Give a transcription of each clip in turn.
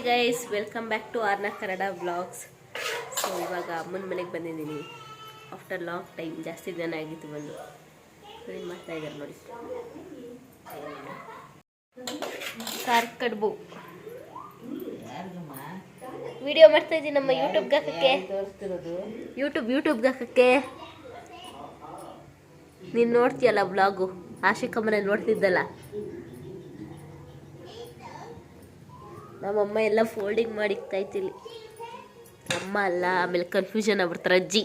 Guys, welcome back to ಆರ್ನ Kannada vlogs. So ಇವಾಗ ಅಮ್ಮನ ಮನೆಗೆ ಬಂದಿದ್ದೀನಿ. ಆಫ್ಟರ್ ಲಾಂಗ್ ಟೈಮ್, ಜಾಸ್ತಿ ದಿನ ಆಗಿತ್ತು ಬಂದು. ಏನು ಮಾಡ್ತಾ ಇದ್ದಾರೆ ನೋಡಿ. ಕಾರ್ ಕಡ್ಬು ವಿಡಿಯೋ ಮಾಡ್ತಾ ಇದ್ದೀನಿ ನಮ್ಮ ಯೂಟ್ಯೂಬ್ಗೆ ಹಾಕಕ್ಕೆ. ಯೂಟ್ಯೂಬ್ಗೆ ಹಾಕಕ್ಕೆ. ನೀನು ನೋಡ್ತೀಯಲ್ಲ ವ್ಲಾಗು, ಆಶಿಕ ಮನೇಲಿ ನೋಡ್ತಿದ್ದಲ್ಲ. ನಮ್ಮಮ್ಮ ಎಲ್ಲ ಫೋಲ್ಡಿಂಗ್ ಮಾಡಿ ಇಕ್ತಾ ಇತ್ತಿಲ್ಲಿ. ಅಮ್ಮ ಅಲ್ಲ, ಆಮೇಲೆ ಕನ್ಫ್ಯೂಷನ್ ಆಗ್ಬಿಡ್ತಾರೆ ಅಜ್ಜಿ.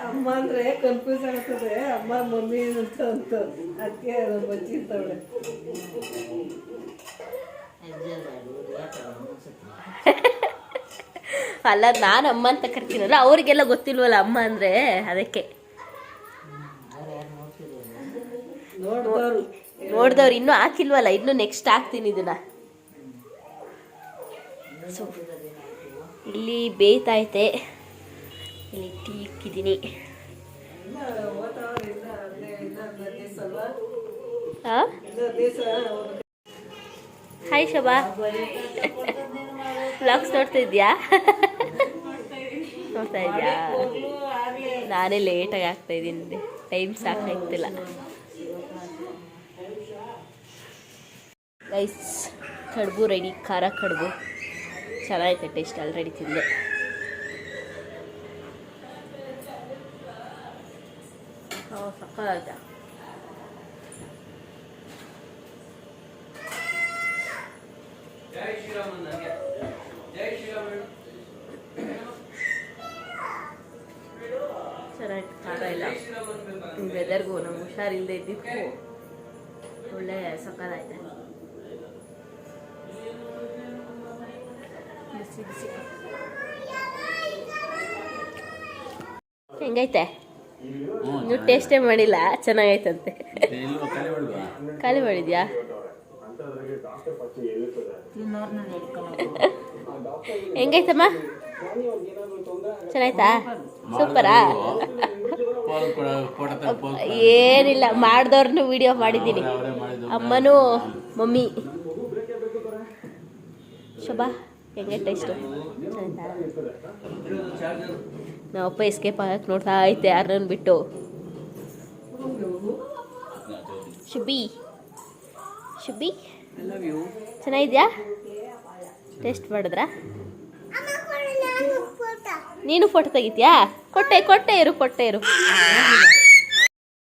ಅಮ್ಮ ಅಂದರೆ ಕನ್ಫ್ಯೂಸ್ ಆಗ್ತದೆ. ಅಮ್ಮ ಮಮ್ಮಿ ಅಂತ ಅದಕ್ಕೆ ಬಜ್ಜಿ ಇರ್ತಾವಳೆ. ಅಲ್ಲ, ನಾನು ಅಮ್ಮ ಅಂತ ಕರ್ತೀನಲ್ಲ, ಅವ್ರಿಗೆಲ್ಲ ಗೊತ್ತಿಲ್ವಲ್ಲ ಅಮ್ಮ ಅಂದರೆ, ಅದಕ್ಕೆ. ನೋಡ್ದವ್ರು ಇನ್ನೂ ಹಾಕಿಲ್ವಲ್ಲ, ಇನ್ನೂ ನೆಕ್ಸ್ಟ್ ಹಾಕ್ತೀನಿ ಇದನ್ನ. ಸೊ ಇಲ್ಲಿ ಬೇಯ್ತೈತೆ, ಇಲ್ಲಿ ಟೀ ಇಕ್ಕಿದ್ದೀನಿ. ಹಾಯ್ ಶೋಭಾ, ವ್ಲಾಗ್ಸ್ ನೋಡ್ತಾ ಇದೆಯಾ? ನೋಡ್ತಾ ಇದೆಯಾ? ನಾನೇ ಲೇಟಾಗಿ ಆಗ್ತಾ ಇದ್ದೀನಿ, ಟೈಮ್ ಸಾಕಾಗ್ತಿಲ್ಲ. ಗೈಸ್, ಕಡುಬು ರೆಡಿ. ಖಾರ ಕಡುಬು ಚೆನ್ನಾಗೈತೆ, ಟೇಸ್ಟ್ ಆಲ್ರೆಡಿ ತಿಂದೆ. ಸಕ್ಕತ್ತಾಯ್ತಾ? ಚೆನ್ನಾಗಿತ್ತು ಖಾರ ಇಲ್ಲ. ವೆದರ್ಗೂ ನಮ್ಗೆ ಹುಷಾರಿಲ್ಲದೆ ಇದ್ದಿದ್ದಕ್ಕೂ ಒಳ್ಳೆ ಸಕ್ಕತ್ತಾಯ್ತೆ. ಬಿಸಿ ಬಿಸಿ ಹೆಂಗೈತೆ? ನೀವು ಟೇಸ್ಟೇ ಮಾಡಿಲ್ಲ, ಚೆನ್ನಾಗೈತಂತೆ. ಖಾಲಿ ಮಾಡಿದ್ಯಾ? ಹೆಂಗೈತಮ್ಮ? ಚೆನ್ನಾಯ್ತಾ? ಸೂಪರಾ? ಏನಿಲ್ಲ, ಮಾಡ್ದವ್ರನ್ನೂ ವಿಡಿಯೋ ಮಾಡಿದ್ದೀನಿ. ಅಮ್ಮನೂ ಮಮ್ಮಿ. ಶೋಭಾ, ಹೆಂಗೆ ಟೇಸ್ಟು? ನಾವಪ್ಪ ಎಸ್ಕೇಪ್ ಆಗಕ್ಕೆ ನೋಡ್ತಾ ಐತೆ ಯಾರನ್ನ ಬಿಟ್ಟು. ಶುಭಿ ಚೆನ್ನಾಗಿದ್ಯಾ? ಟೇಸ್ಟ್ ಮಾಡಿದ್ರಾ? ನೀನು ಫೋಟೋ ತೆಗಿತೀಯಾ? ಕೊಟ್ಟೆ ಇರು.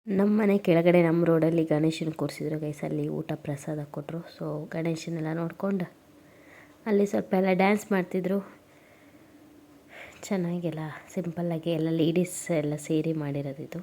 ನಮ್ಮ ಮನೆ ಕೆಳಗಡೆ ನಮ್ಮ ರೋಡಲ್ಲಿ ಗಣೇಶನ ಕೂರಿಸಿದ್ರು ಗೈಸ್. ಅಲ್ಲಿ ಊಟ ಪ್ರಸಾದ ಕೊಟ್ಟರು. ಸೊ ಗಣೇಶನೆಲ್ಲ ನೋಡ್ಕೊಂಡು ಅಲ್ಲಿ ಸ್ವಲ್ಪ ಎಲ್ಲ ಡ್ಯಾನ್ಸ್ ಮಾಡ್ತಿದ್ರು. ಚೆನ್ನಾಗೆಲ್ಲ ಸಿಂಪಲ್ಲಾಗಿ ಎಲ್ಲ ಲೇಡೀಸ್ ಎಲ್ಲ ಸೇರಿ ಮಾಡಿರೋದಿದು.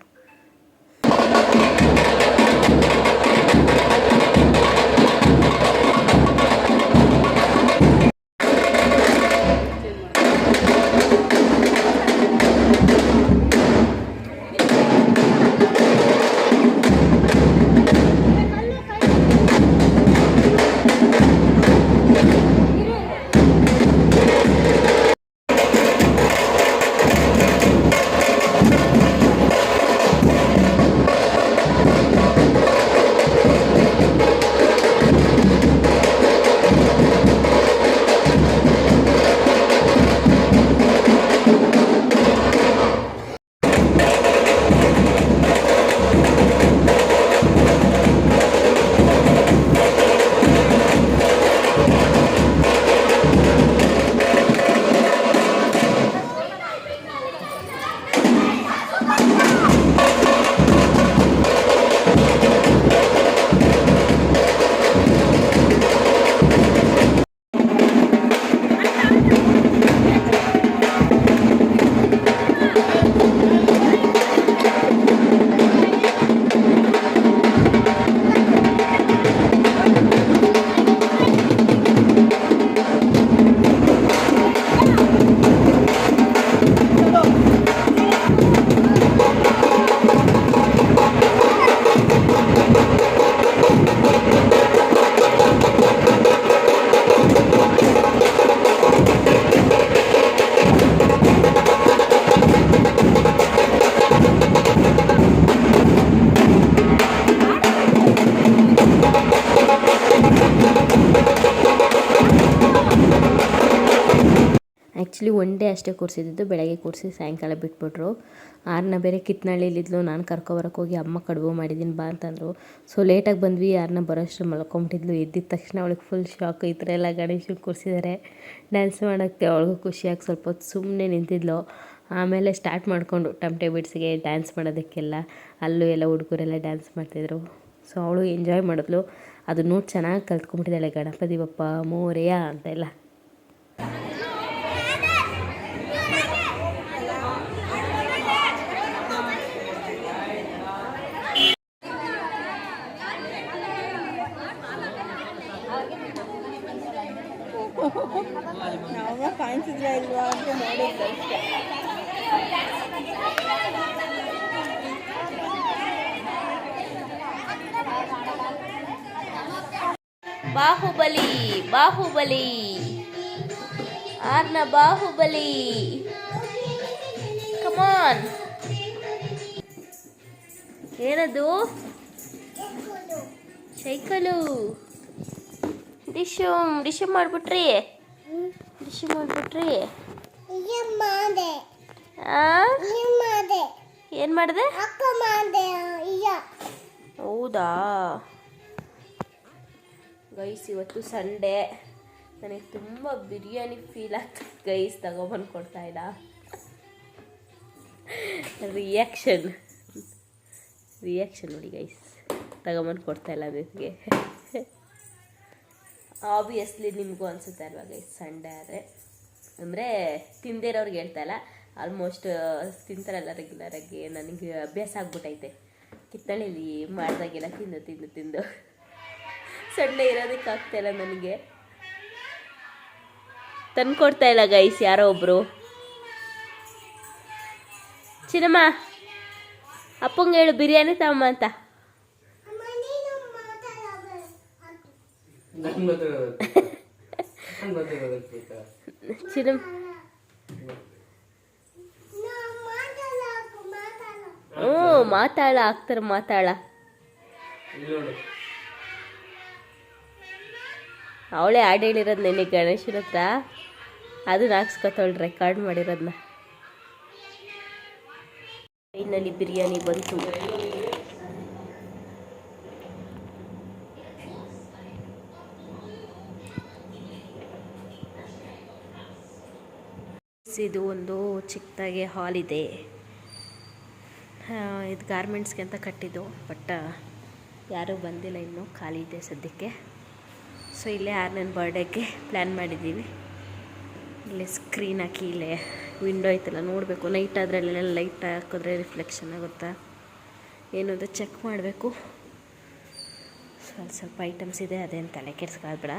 ಆ್ಯಕ್ಚುಲಿ ಒನ್ ಡೇ ಅಷ್ಟೇ ಕೂರಿಸಿದ್ದು, ಬೆಳಗ್ಗೆ ಕೂರಿಸಿ ಸಾಯಂಕಾಲ ಬಿಟ್ಬಿಟ್ರು. ಆರನ್ನ ಬೇರೆ ಕಿತ್ನಳ್ಳಿಲಿದ್ಲು, ನಾನು ಕರ್ಕೊಬರಕ್ಕೆ ಹೋಗಿ ಅಮ್ಮ ಕಡುಬು ಮಾಡಿದ್ದೀನಿ ಬಾ ಅಂತಂದರು. ಸೊ ಲೇಟಾಗಿ ಬಂದ್ವಿ, ಆರನ್ನ ಬರೋಷ್ಟು ಮಲ್ಕೊಂಬಿಟ್ಟಿದ್ಲು. ಎದ್ದಿದ ತಕ್ಷಣ ಅವಳಿಗೆ ಫುಲ್ ಶಾಕ್, ಈ ಥರ ಎಲ್ಲ ಗಣೇಶನ ಕೂರಿಸಿದ್ದಾರೆ ಡ್ಯಾನ್ಸ್ ಮಾಡೋಕ್ಕೆ. ಅವಳಿಗೂ ಖುಷಿಯಾಗಿ ಸ್ವಲ್ಪ ಹೊತ್ತು ಸುಮ್ಮನೆ ನಿಂತಿದ್ಲು. ಆಮೇಲೆ ಸ್ಟಾರ್ಟ್ ಮಾಡಿಕೊಂಡು ಟಮಟೆ ಬಿಡ್ಸಿಗೆ ಡ್ಯಾನ್ಸ್ ಮಾಡೋದಕ್ಕೆಲ್ಲ, ಅಲ್ಲೂ ಎಲ್ಲ ಹುಡುಗರೆಲ್ಲ ಡ್ಯಾನ್ಸ್ ಮಾಡ್ತಿದ್ರು. ಸೊ ಅವಳು ಎಂಜಾಯ್ ಮಾಡಿದ್ಲು. ಅದು ನೋಡಿ ಚೆನ್ನಾಗಿ ಕಲ್ತ್ಕೊಂಡ್ಬಿಟ್ಟಿದ್ದಾಳೆ, ಗಣಪತಿ ಬಪ್ಪ ಮೋರೆಯ ಅಂತೆಲ್ಲ. ನಾವು ಕಾಣಿಸಿದ್ರೆ ಇಲ್ವಾ ಅಂತ ನೋಡಿದ್ದೆ. ಬಾಹುಬಲಿ ಬಾಹುಬಲಿ ಆರ್ನ Baahubali, come. On? Cycle. Dish ಮಾಡ್ಬಿಟ್ರಿ, ಡಿಶ್ ಮಾಡ್ಬಿಟ್ರಿ. ಏನು ಮಾಡಿದೆ? ಹೌದಾ ಗೈಸ್, ಇವತ್ತು ಸಂಡೇ. ನನಗೆ ತುಂಬ ಬಿರಿಯಾನಿ ಫೀಲ್ ಆಗ್ತದೆ ಗೈಸ್. ತಗೊಬಂದು ಕೊಡ್ತಾ ಇಲ್ಲ. ರಿಯಾಕ್ಷನ್ ನೋಡಿ ಗೈಸ್, ತಗೊಬಂದು ಕೊಡ್ತಾ ಇಲ್ಲ ಅದಕ್ಕೆ. ಆಬ್ವಿಯಸ್ಲಿ ನಿಮಗೂ ಅನಿಸುತ್ತೆ ಅಲ್ವಾ ಗೈಸ್, ಸಂಡೇ ಆದರೆ ಅಂದರೆ ತಿಂದಿರೋರ್ಗೆ ಹೇಳ್ತಾ ಇಲ್ಲ, ಆಲ್ಮೋಸ್ಟ್ ತಿಂತಾರಲ್ಲ ರೆಗ್ಯುಲರಾಗಿ. ನನಗೆ ಅಭ್ಯಾಸ ಆಗ್ಬಿಟ್ಟೈತೆ ಕಿತ್ತಳೆಲಿ ಮಾಡಿದಾಗೆಲ್ಲ ತಿಂದು ಸಂಡೇ ಇರೋದಕ್ಕೆ ಆಗ್ತಾಯಿಲ್ಲ ನನಗೆ. ತಂದ್ಕೊಡ್ತಾ ಇಲ್ಲ ಗೈಸ್ ಯಾರೋ ಒಬ್ಬರು. ಚಿನ್ನಮ್ಮ ಅಪ್ಪಂಗೆ ಹೇಳು ಬಿರಿಯಾನಿ ತಮ್ಮ ಅಂತ. ಚಿನ್ನಮ್ಮ ಮಾತಾಡ ಆಗ್ತಾರೆ, ಮಾತಾಡ. ಅವಳೇ ಹಾಡು ಹೇಳಿರೋದು ನೆನೆ ಗಣೇಶನ ಹತ್ರ, ಅದನ್ನ ಹಾಕ್ಸ್ಕೊತಾವಳು ರೆಕಾರ್ಡ್ ಮಾಡಿರೋದನ್ನ. ಫೈನಲಿ ಬಿರಿಯಾನಿ ಬಂತು. ಇದು ಒಂದು ಚಿಕ್ಕದಾಗೆ ಹಾಲ್ ಇದೆ. ಇದು ಗಾರ್ಮೆಂಟ್ಸ್ಗೆ ಅಂತ ಕಟ್ಟಿದ್ದು, ಬಟ್ ಯಾರೂ ಬಂದಿಲ್ಲ ಇನ್ನೂ, ಖಾಲಿ ಇದೆ ಸದ್ಯಕ್ಕೆ. ಸೊ ಇಲ್ಲೇ ಆರ್ನನ್ ಬರ್ಡೇಗೆ ಪ್ಲ್ಯಾನ್ ಮಾಡಿದ್ದೀವಿ. ಇಲ್ಲೇ ಸ್ಕ್ರೀನ್ ಹಾಕಿ, ಇಲ್ಲೇ ವಿಂಡೋ ಐತಲ್ಲ ನೋಡಬೇಕು. ನೈಟ್ ಅದರಲ್ಲೆಲ್ಲ ಲೈಟ್ ಹಾಕಿದ್ರೆ ರಿಫ್ಲೆಕ್ಷನ್ ಆಗುತ್ತಾ ಏನು ಅಂತ ಚೆಕ್ ಮಾಡಬೇಕು. ಸ್ವಲ್ಪ ಐಟಮ್ಸ್ ಇದೆ, ಅದೇನು ತಲೆ ಕೆಡ್ಸ್ಕೊಳ್ಬೇಡ.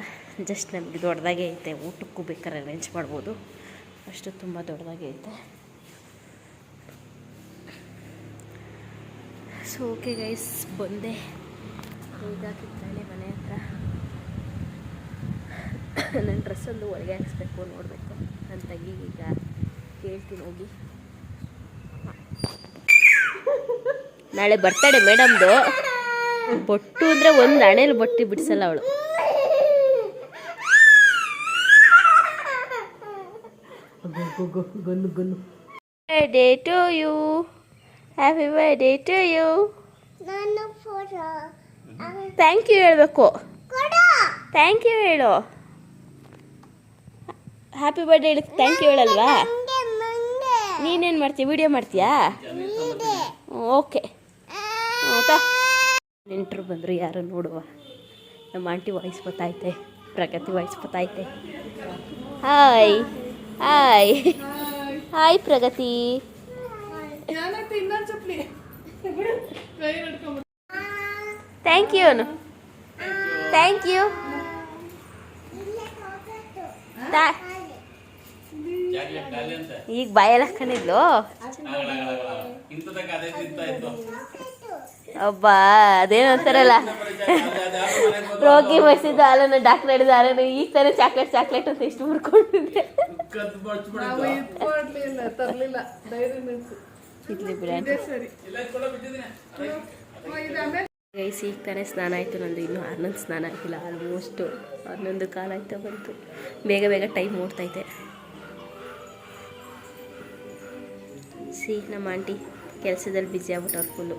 ಜಸ್ಟ್ ನಮಗೆ ದೊಡ್ಡದಾಗೆ ಐತೆ, ಊಟಕ್ಕೂ ಬೇಕಾದ್ರೆ ಅರೇಂಜ್ ಮಾಡ್ಬೋದು, ಅಷ್ಟು ತುಂಬ ದೊಡ್ಡದಾಗೆ ಐತೆ. ಸೊ ಓಕೆ ಗೈಸ್, ಬಂದೆ. ಇದಾಕಿದ್ದಾಳೆ ಮನೆ ಹತ್ರ. ನನ್ನ ಡ್ರೆಸ್ಸೊಂದು ಒಳಗೆ ಹಾಕ್ಸ್ಬೇಕು, ನೋಡಬೇಕು. ನನ್ನ ತಂಗಿಗೀಗ ಕೇಳ್ತೀನಿ ಹೋಗಿ. ನಾಳೆ ಬರ್ತಡೆ ಮೇಡಮ್ದು. ಬೊಟ್ಟು ಅಂದರೆ ಒಂದು ಹಣೆಯಲ್ಲಿ ಬೊಟ್ಟಿ ಬಿಡಿಸಲ್ಲ ಅವಳು. ಗನ್ನು birthday to you, happy birthday to you. Thank you ಹೇಳಬೇಕು, ಥ್ಯಾಂಕ್ ಯು ಹೇಳು. ಹ್ಯಾಪಿ ಬರ್ಡೇ ಹೇಳಿ ಥ್ಯಾಂಕ್ ಯು ಹೇಳಲ್ವಾ? ನೀನೇನು ಮಾಡ್ತೀಯ, ವಿಡಿಯೋ ಮಾಡ್ತೀಯಾ? ಓಕೆ. ಆಯಿತಾ, ನೆಂಟರು ಬಂದರು ಯಾರು ನೋಡುವ. ನಮ್ಮ ಆಂಟಿ ವಾಯ್ಸ್ ಗೊತ್ತೈತೆ, ಪ್ರಗತಿ ವಾಯ್ಸ್ ಗೊತ್ತೈತೆ. Hi hi hi Pragati. Thank you, thank you. ಈಗ ಬಾಯಲ್ಲಿ ಹಾಕೊಂಡಿದ್ಲು. ಅಬ್ಬಾ ಅದೇನು ಅಂತಾರಲ್ಲ, ರೋಗಿ ಬಸಿದ ಹಾಲನ್ನು ಡಾಕ್ಟರ್ ಹಿಡಿದ ಹಾಲನ್ನು ಈಗ ತಾನೇ ಚಾಕ್ಲೇಟ್ ಅಂತ ಎಷ್ಟು ಮುರ್ಕೊಂಡಿದ್ದೆ. ಇಡ್ಲಿ ಬಿರಿಯಾನಿ ಗೈಸ್. ಈಗ ತಾನೇ ಸ್ನಾನ ಆಯಿತು ನಂದು, ಇನ್ನೂ 11 ಸ್ನಾನ ಆಗಿಲ್ಲ. ಆಲ್ಮೋಸ್ಟು 11 ಕಾಲ ಆಯ್ತಾ ಬಂತು. ಬೇಗ ಬೇಗ ಟೈಮ್ ಓಡ್ತೈತೆ. ಸಿ ನಮ್ಮ ಆಂಟಿ ಕೆಲಸದಲ್ಲಿ ಬ್ಯುಸಿ ಆಗ್ಬಿಟ್ಟವ್ರು ಫುಲ್ಲು.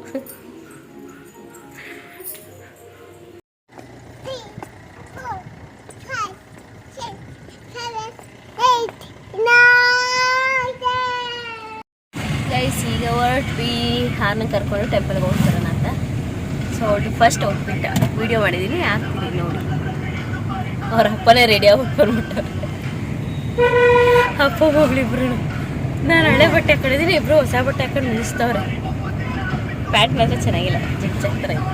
ಗೈಸ್ ಈಗ ಹೊರಟ್ವಿ ಹಾರನ್ನ ಕರ್ಕೊಂಡು ಟೆಂಪಲ್ಗೆ ಹೋಗ್ತಾರಣ ಅಂತ. ಸೊ ಅವ್ರಿಗೆ ಫಸ್ಟ್ ಔಟ್ಫಿಟ್ ವೀಡಿಯೋ ಮಾಡಿದ್ದೀನಿ, ಹಾಕ್ತೀನಿ ನೋಡಿ. ಅವ್ರ ಅಪ್ಪನೇ ರೆಡಿ ಆಗ್ಬಿಟ್ಟು ಬಂದ್ಬಿಟ್ಟವ್ರೆ, ಅಪ್ಪ ಮಗಳಿಬ್ರು. ನಾನು ಹಳೆ ಬಟ್ಟೆ ಹಾಕೊಂಡಿದ್ದೀನಿ, ಇಬ್ಬರು ಹೊಸ ಬಟ್ಟೆ ಹಾಕೊಂಡು ನಿಲ್ಲಿಸ್ತವ್ರೆ. ಪ್ಯಾಂಟ್ ಮಾತ್ರ ಚೆನ್ನಾಗಿಲ್ಲ, ಜಿಗ್ ಜಾಗ್ ಥರ ಇದೆ.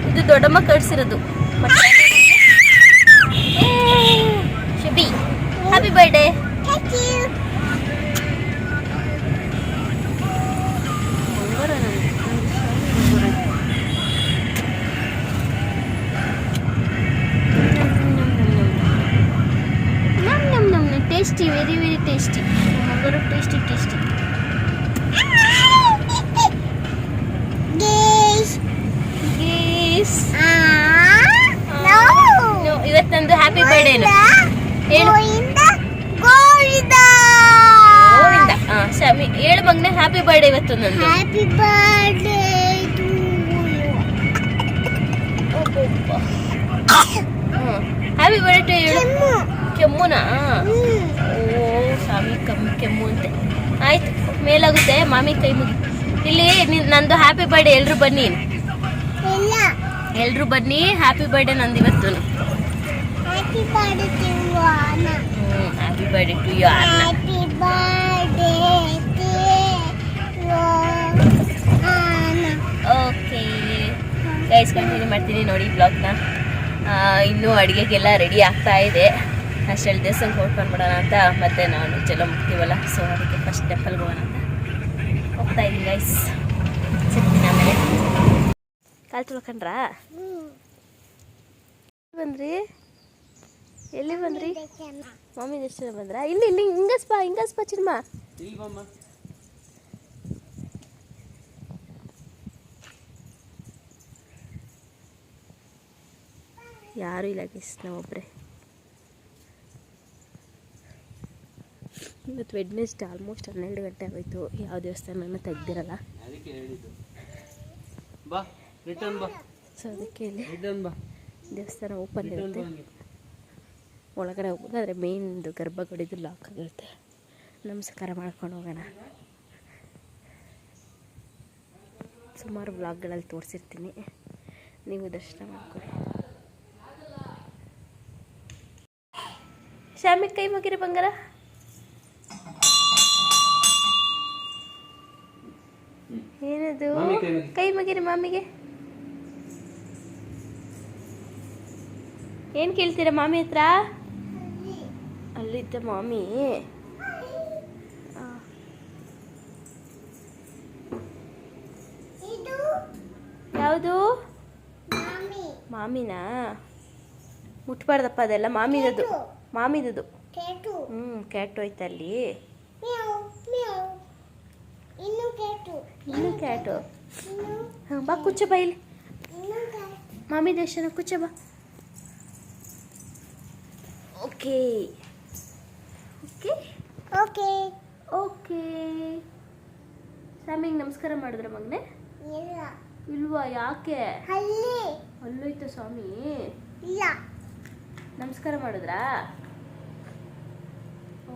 ಇದು ದೊಡ್ಡಮ್ಮ ಕಟ್ಸಿರೋದು. Shubhi happy birthday. Tasty, very very tasty. ಮಗಳು ಟೇಸ್ಟಿ ಟೇಸ್ಟಿ. ಇವತ್ತು ನಂದು ಹ್ಯಾಪಿ ಬರ್ಡೇ ಹೇಳು. ಗೋವಿಂದ. ಸ್ವಾಮಿ ಹೇಳು ಮಗನೇ, ಹ್ಯಾಪಿ ಬರ್ಡೇ ಇವತ್ತು ನಂದು. ಹ್ಯಾಪಿ ಬರ್ಡೇ ಹ್ಯಾಪಿ ಬರ್ಡೇ ಹೇಳು. ಕೆಮ್ಮುನಾ? ಓ ಸ್ವಾಮಿ ಕೆಮ್ಮು ಅಂತೆ. ಆಯ್ತು, ಮೇಲಾಗುತ್ತೆ. ಮಾಮಿ ಕೈ ಮುಗಿ. ಇಲ್ಲಿ ನಂದು ಹ್ಯಾಪಿ ಬರ್ಡೇ, ಎಲ್ರು ಬನ್ನಿ, ಎಲ್ರು ಬನ್ನಿ. ಹ್ಯಾಪಿ ಬರ್ಡೇ ನಂದು ಇವತ್ತು. ಹ್ಯಾಪಿ ಬರ್ಡೇ ಟು ಯು ಅಣ್ಣ. ಹ್ಯಾಪಿ ಬರ್ಡೇ ಟು ಯು ಅಣ್ಣ. ಹ್ಯಾಪಿ ಬರ್ಡೇ ಟು ಯು ಅಣ್ಣ. ಓಕೆ ಗೈಸ್, ಕಂಟಿನ್ಯೂ ಮಾಡ್ತೀನಿ ನೋಡಿ ಬ್ಲಾಗ್ನ. ಇನ್ನೂ ಅಡುಗೆಗೆಲ್ಲ ರೆಡಿ ಆಗ್ತಾ ಇದೆ. ಅಷ್ಟೆಲ್ಲ ದೇವಸ್ಥಾನಕ್ಕೆ ಹೊರಟ್ಕೊಂಡು ಬಿಡೋಣ ಅಂತ. ಮತ್ತೆ ನಾವು ಚಲೋ ಮುಗ್ತೀವಲ್ಲ, ಸೊ ಅದಕ್ಕೆ ಫಸ್ಟ್ ಟೆಂಪಲ್ಗೆ ಹೋಗೋಣ ಅಂತ ಹೋಗ್ತಾ ಇದ್ದೀನಿ ಗೈಸ್. ಸಿಗ್ತೀನಿ ಆಮೇಲೆ. ಕಾಲು ತುಳ್ಕೊಂಡ್ರಾ? ಬಂದ್ರಿ? ಎಲ್ಲಿ ಬಂದ್ರಿ? ಮಮ್ಮಿ ಎಷ್ಟು ಜನ ಬಂದ್ರಾ? ಇಲ್ಲಿ ಇಲ್ಲಿ ಹಿಂಗಸ್ಪ ಚಿನ್ಮ. ಯಾರು ಇಲ್ಲ ಗೈಸ್, ನಾವೊಬ್ಬರೇ. ಇವತ್ತು ವೆಡ್ನೆಸ್ಡೇ, ಆಲ್ಮೋಸ್ಟ್ 12 ಗಂಟೆ ಆಗೋಯ್ತು. ಯಾವ ದೇವಸ್ಥಾನನೂ ತೆಗ್ದಿರಲ್ಲ, ಸೊ ಅದಕ್ಕೆ ಇಲ್ಲಿ ದೇವಸ್ಥಾನ ಓಪನ್ ಇರುತ್ತೆ. ಒಳಗಡೆ ಹೋಗ್ಬೋದು, ಆದರೆ ಮೇನ್ದು ಗರ್ಭಗುಡಿದು ಲಾಕ್ ಆಗಿರುತ್ತೆ. ನಮಸ್ಕಾರ ಮಾಡ್ಕೊಂಡು ಹೋಗೋಣ. ಸುಮಾರು ವ್ಲಾಗ್ಗಳಲ್ಲಿ ತೋರಿಸಿರ್ತೀನಿ, ನೀವು ದರ್ಶನ ಮಾಡ್ಕೊಳ್ಳಿ. ಶಾಮಿಗೆ ಕೈ ಮುಗಿರಿ ಬಂಗಾರ. ಏನದು? ಕೈ ಮುಗಿರಿ ಮಾಮಿಗೆ. ಏನು ಕೇಳ್ತೀರಾ ಮಾಮಿ ಹತ್ರ? ಅಲ್ಲಿದ್ದ ಮಾಮಿ. ಯಾವುದು? ಮಾಮಿನಾ? ಮುಟ್ಬಾರ್ದಪ್ಪ, ಅದೆಲ್ಲ ಮಾಮಿದದು. ಕ್ಯಾಟು ಐತೆ ಅಲ್ಲಿ. ಇನ್ನು ಕ್ಯಾಟು. ಹಾಂ ಬಾ, ಕುಚ್ಚ ಬಾ ಇಲ್ಲಿ. ಮಾಮಿ ದೇಶನ ಕುಚ್ಚ ಬಾ. Okay okay okay okay. ಸ್ವಾಮಿಗೆ ನಮಸ್ಕಾರ ಮಾಡಿದ್ರ ಮಗನೆ? ಇಲ್ವಾ? ಯಾಕೆ? ಅಲ್ಲೋಯ್ತು ಸ್ವಾಮಿ. ಇಲ್ಲ, ನಮಸ್ಕಾರ ಮಾಡಿದ್ರಾ?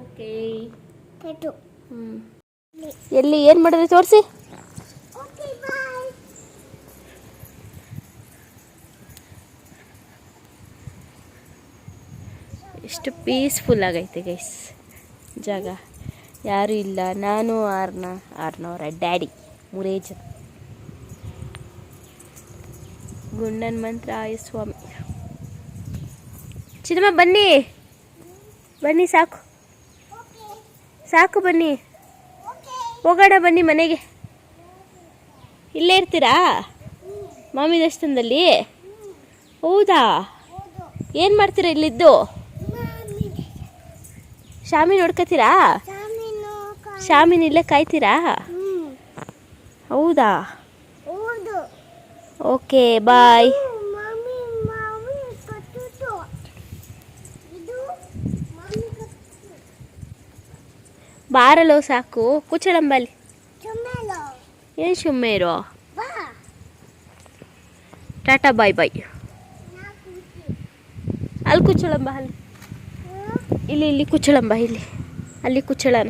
ಓಕೆ. ಎಲ್ಲಿ ಏನು ಮಾಡಿದ್ರಿ ತೋರಿಸಿ. ಎಷ್ಟು ಪೀಸ್ಫುಲ್ ಆಗೈತೆ ಗೈಸ್ ಜಾಗ. ಯಾರೂ ಇಲ್ಲ, ನಾನು ಆರ್ನವರ ಡ್ಯಾಡಿ, 3 ಜನ. ಗುಂಡನ್ ಮಂತ್ರಾಯ ಸ್ವಾಮಿ. ಚಿನ್ನಮ್ಮ ಬನ್ನಿ ಬನ್ನಿ, ಸಾಕು ಸಾಕು, ಬನ್ನಿ ಹೋಗೋಣ ಬನ್ನಿ ಮನೆಗೆ. ಇಲ್ಲೇ ಇರ್ತೀರಾ ಮಾಮಿ ದೇವಸ್ಥಾನದಲ್ಲಿ? ಹೌದಾ? ಏನು ಮಾಡ್ತೀರಾ ಇಲ್ಲಿದ್ದು? ಶಾಮಿ ನೋಡ್ಕೋತೀರಾ? ಶಾಮಿನ ಇಲ್ಲೇ ಕಾಯ್ತೀರಾ? ಹೌದಾ? Okay bye. ಬಾರಲೋ ಸಾಕು ಕೂಚಳಂಬಲ್ಲಿ ಏನು ಸುಮ್ಮನೆ ಇರೋ ಟಾಟಾ ಬಾಯ್ ಬಾಯ್ ಅಲ್ಲಿ ಕೂಚಳಂಬ ಅಲ್ಲಿ ಇಲ್ಲಿ ಕೂಚಳಂಬ ಇಲ್ಲಿ ಅಲ್ಲಿ ಕೂಚಳನ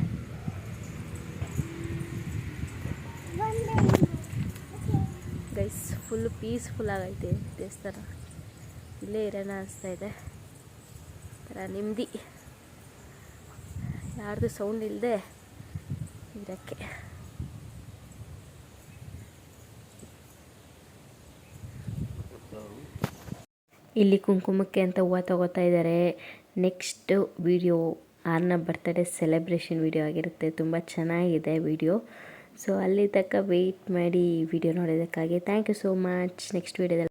ಗೈಸ್ ಫುಲ್ ಪೀಸ್ಫುಲ್ ಆಗೈತೆ ದೇವಸ್ಥಾನ ಇಲ್ಲೇ ಇರೋಣ ಅನಿಸ್ತಾ ಇದೆ ಥರ ನೆಮ್ಮದಿ ಯಾರ್ದು ಸೌಂಡ್ ಇಲ್ಲದೆ ಇರೋಕ್ಕೆ ಇಲ್ಲಿ ಕುಂಕುಮಕ್ಕೆ ಅಂತ ಹೂವು ತಗೋತಾ ಇದ್ದಾರೆ next video Arna birthday celebration video ಆಗಿರುತ್ತೆ ತುಂಬ ಚೆನ್ನಾಗಿದೆ ವಿಡಿಯೋ ಸೊ ಅಲ್ಲಿ ತನಕ ವೆಯ್ಟ್ ಮಾಡಿ ವಿಡಿಯೋ ನೋಡೋದಕ್ಕಾಗಿ thank you so much next ವಿಡಿಯೋದಲ್ಲಿ